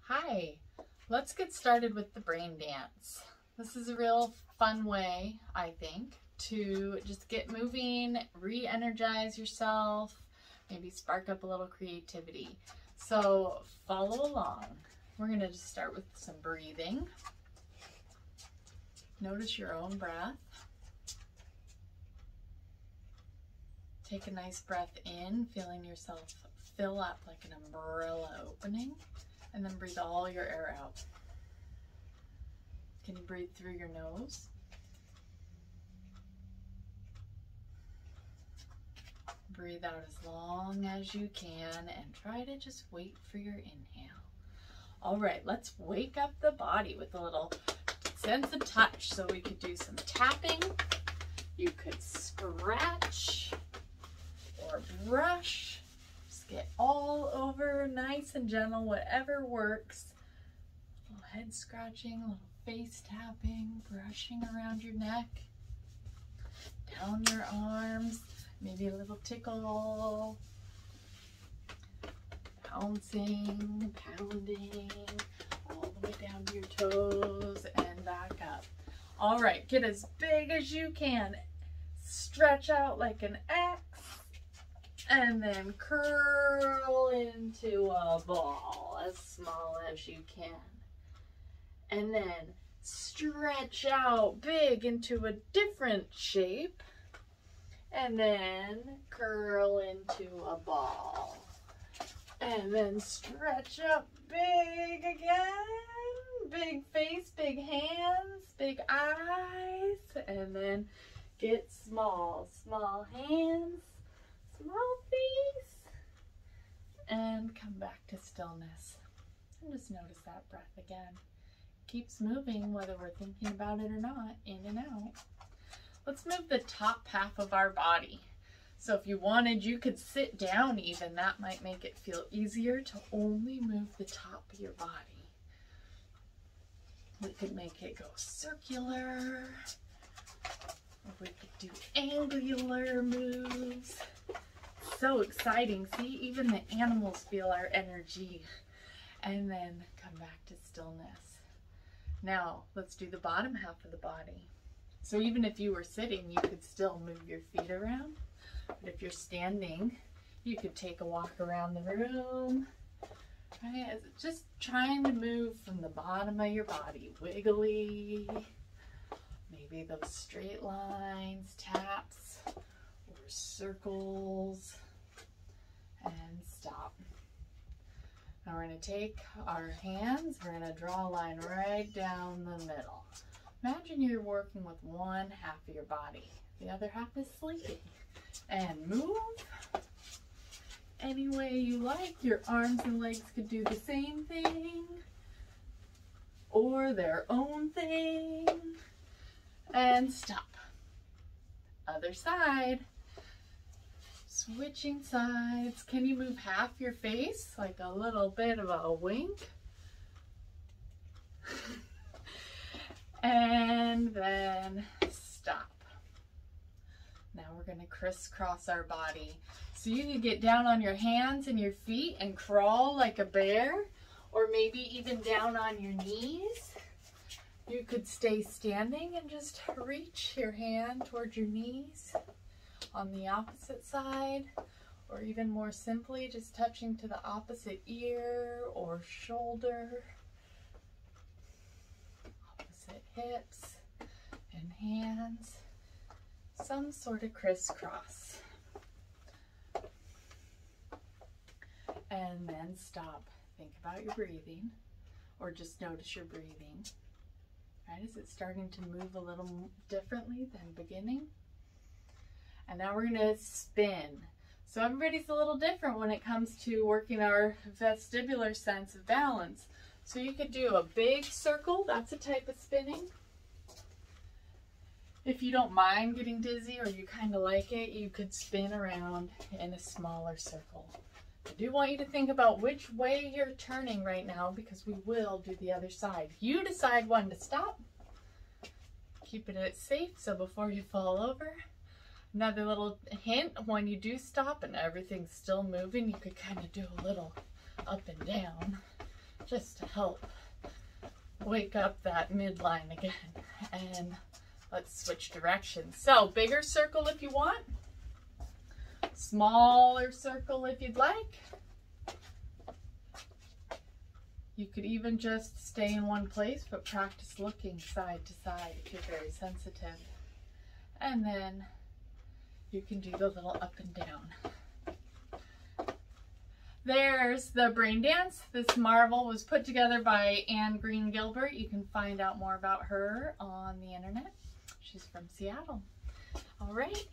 Hi, let's get started with the brain dance. This is a real fun way, I think, to just get moving, re-energize yourself, maybe spark up a little creativity. So follow along. We're going to just start with some breathing. Notice your own breath. Take a nice breath in, feeling yourself fill up like an umbrella opening, and then breathe all your air out. Can you breathe through your nose? Breathe out as long as you can and try to just wait for your inhale. All right, let's wake up the body with a little sense of touch. So we could do some tapping. You could scratch or brush. Just get all over, nice and gentle, whatever works. A little head scratching, a little face tapping, brushing around your neck, down your arms, maybe a little tickle, bouncing, pounding, all the way down to your toes and back up. All right, get as big as you can. Stretch out like an X and then curl into a ball as small as you can. And then stretch out big into a different shape and then curl into a ball. And then stretch up big again. Big face, big hands, big eyes, and then get small. Small hands, small face, and come back to stillness. And just notice that breath again. Keeps moving whether we're thinking about it or not, in and out. Let's move the top half of our body. So if you wanted, you could sit down even. That might make it feel easier to only move the top of your body. We could make it go circular. Or we could do angular moves. So exciting. See, even the animals feel our energy. And then come back to stillness. Now, let's do the bottom half of the body. So even if you were sitting, you could still move your feet around. But if you're standing, you could take a walk around the room. Right? Just trying to move from the bottom of your body. Wiggly. Maybe those straight lines, taps, or circles. And stop. Now we're going to take our hands, we're going to draw a line right down the middle. Imagine you're working with one half of your body. The other half is sleeping. And move any way you like. Your arms and legs could do the same thing or their own thing. And stop. Other side. Switching sides. Can you move half your face? Like a little bit of a wink. And then stop. Now we're going to crisscross our body. So you can get down on your hands and your feet and crawl like a bear, or maybe even down on your knees. You could stay standing and just reach your hand towards your knees. On the opposite side, or even more simply, just touching to the opposite ear or shoulder, opposite hips and hands, some sort of crisscross. And then stop. Think about your breathing, or just notice your breathing. Right? Is it starting to move a little differently than beginning? And now we're going to spin. So everybody's a little different when it comes to working our vestibular sense of balance. So you could do a big circle. That's a type of spinning. If you don't mind getting dizzy or you kind of like it, you could spin around in a smaller circle. I do want you to think about which way you're turning right now, because we will do the other side. You decide when to stop. Keep it safe so before you fall over. Another little hint, when you do stop and everything's still moving, you could kind of do a little up and down. just to help wake up that midline again. And let's switch directions. So bigger circle if you want, smaller circle if you'd like. You could even just stay in one place, but practice looking side to side if you're very sensitive. And then you can do the little up and down. There's the brain dance. This marvel was put together by Anne Green-Gilbert. You can find out more about her on the internet. She's from Seattle. All right.